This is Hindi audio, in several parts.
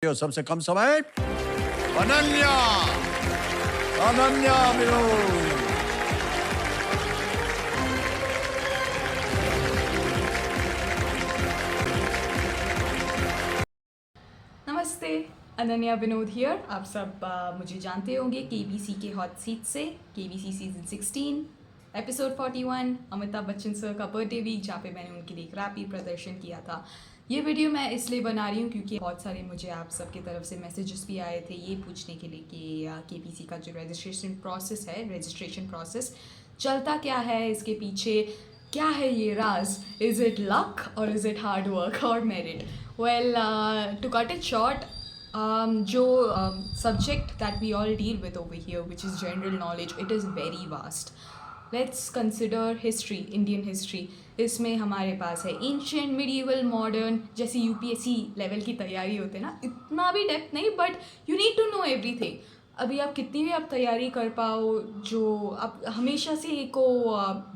सबसे कम समय अनन्या अनन्या विनोद। नमस्ते, अनन्या विनोद हियर। आप सब मुझे जानते होंगे केबीसी के हॉट सीट से। KBC season 16 episode 41 Amitabh Bachchan sir का बर्थडे वीक, जहाँ पे मैंने उनके लिए एक रैपी प्रदर्शन किया था। ये वीडियो मैं इसलिए बना रही हूँ क्योंकि बहुत सारे मुझे आप सबकी तरफ से मैसेजेस भी आए थे ये पूछने के लिए कि केबीसी का जो रजिस्ट्रेशन प्रोसेस चलता क्या है, इसके पीछे क्या है ये राज, इज़ इट लक और इज़ इट हार्ड वर्क और merit. Well, to cut it short, जो subject that we all deal with over here, which is general knowledge, it is very vast. Let's consider history, Indian history. इसमें हमारे पास है एंशियंट, मिडीवल, मॉडर्न, जैसे यूपीएससी लेवल की तैयारी होते हैं ना, इतना भी डेप्थ नहीं, but you need to know everything. अभी आप कितनी भी आप तैयारी कर पाओ, जो आप हमेशा से एक को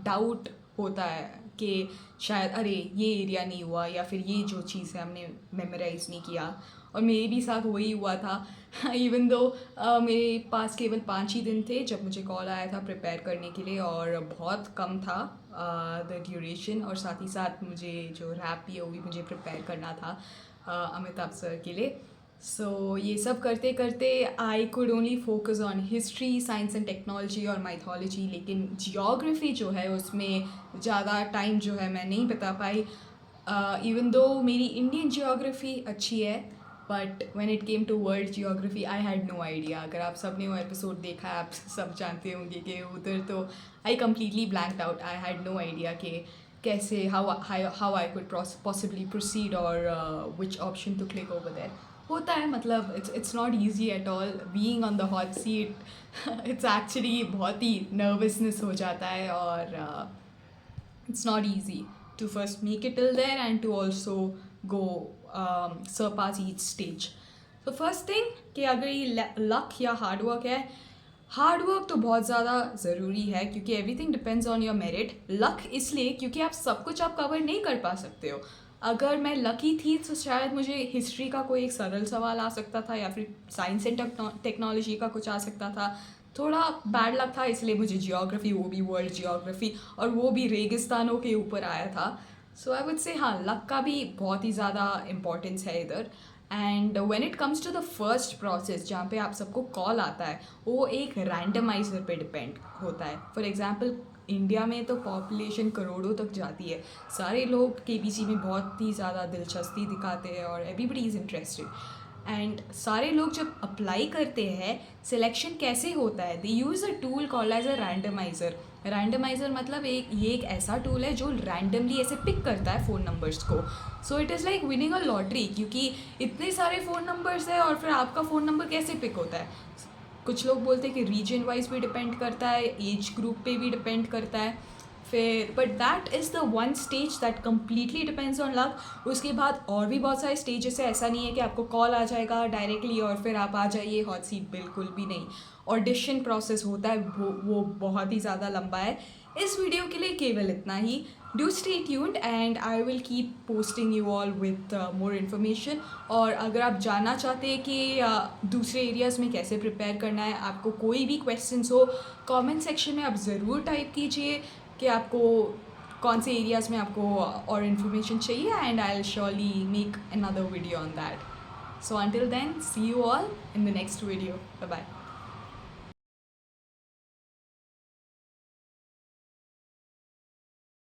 डाउट होता है कि शायद अरे ये एरिया नहीं हुआ, या फिर ये जो चीज़ है हमने मेमोराइज़ नहीं किया। और मेरे भी साथ वही हुआ था। इवन दो मेरे पास केवल 5 ही दिन थे जब मुझे कॉल आया था प्रिपेयर करने के लिए, और बहुत कम था द ड्यूरेशन, और साथ ही साथ मुझे जो रैप भी है वो भी मुझे प्रिपेयर करना था अमिताभ सर के लिए। सो ये सब करते करते I could only focus on history, science and technology और माइथोलॉजी, लेकिन जियोग्राफी जो है उसमें ज़्यादा टाइम जो है मैं नहीं बता पाई। इवन दो मेरी इंडियन जियोग्राफी अच्छी है, but when it came to world geography I had no idea. अगर आप सब ने वो एपिसोड देखा है, आप सब जानते होंगे कि उधर तो I completely blanked out. I had no idea कि कैसे how I could possibly proceed और which option to click over there. होता है, मतलब it's not easy at all being on the hot seat. It's actually बहुत ही नर्वसनेस हो जाता है, और it's not easy to first make it till there and to also go surpass each stage. So first thing कि अगर ये luck या hard work है, हार्ड वर्क तो बहुत ज़्यादा ज़रूरी है क्योंकि everything depends on your merit. Luck इसलिए क्योंकि आप सब कुछ आप कवर नहीं कर पा सकते हो। अगर मैं लकी थी तो शायद मुझे हिस्ट्री का कोई एक सरल सवाल आ सकता था, या फिर साइंस एंड टेक्नोलॉजी का कुछ आ सकता था। थोड़ा बैड लक था इसलिए मुझे जियोग्राफी, वो भी वर्ल्ड जियोग्राफी, और वो भी रेगिस्तानों के ऊपर आया था। सो आई वुड से हाँ, लक का भी बहुत ही ज़्यादा इम्पोर्टेंस है इधर। And when it comes to the first process जहाँ पे आप सबको कॉल आता है, वो एक रैंडमाइजर पे डिपेंड होता है। फॉर एग्जांपल इंडिया में तो पॉपुलेशन करोड़ों तक जाती है, सारे लोग केबीसी में बहुत ही ज़्यादा दिलचस्पी दिखाते हैं और एवरीबडी इज़ इंटरेस्टेड। एंड सारे लोग जब अप्लाई करते हैं, सिलेक्शन कैसे होता है, they use a tool called as a randomiser. Randomiser मतलब ये एक ऐसा टूल है जो रैंडमली ऐसे पिक करता है फ़ोन नंबर्स को। So it is like winning a lottery, क्योंकि इतने सारे फ़ोन नंबर्स हैं और फिर आपका फ़ोन नंबर कैसे पिक होता है। कुछ लोग बोलते हैं कि रीजन वाइज भी डिपेंड करता है, एज ग्रुप पे भी डिपेंड करता है फिर, but that is the one stage that completely depends on luck. उसके बाद और भी बहुत सारे स्टेजेस है। ऐसा नहीं है कि आपको कॉल आ जाएगा डायरेक्टली और फिर आप आ जाइए हॉट सीट, बिल्कुल भी नहीं। ऑडिशन प्रोसेस होता है, वो बहुत ही ज़्यादा लंबा है। इस वीडियो के लिए केवल इतना ही। Do stay tuned and I will keep posting you all with more information. और अगर आप जानना चाहते हैं कि दूसरे एरियाज़ में कैसे प्रिपेयर करना है, आपको कोई भी क्वेश्चंस हो, कमेंट सेक्शन में आप ज़रूर टाइप कीजिए कि आपको कौन से एरियाज़ में आपको और इन्फॉर्मेशन चाहिए, and I will surely make another video on that. So until then, see you all in the next video. Bye bye.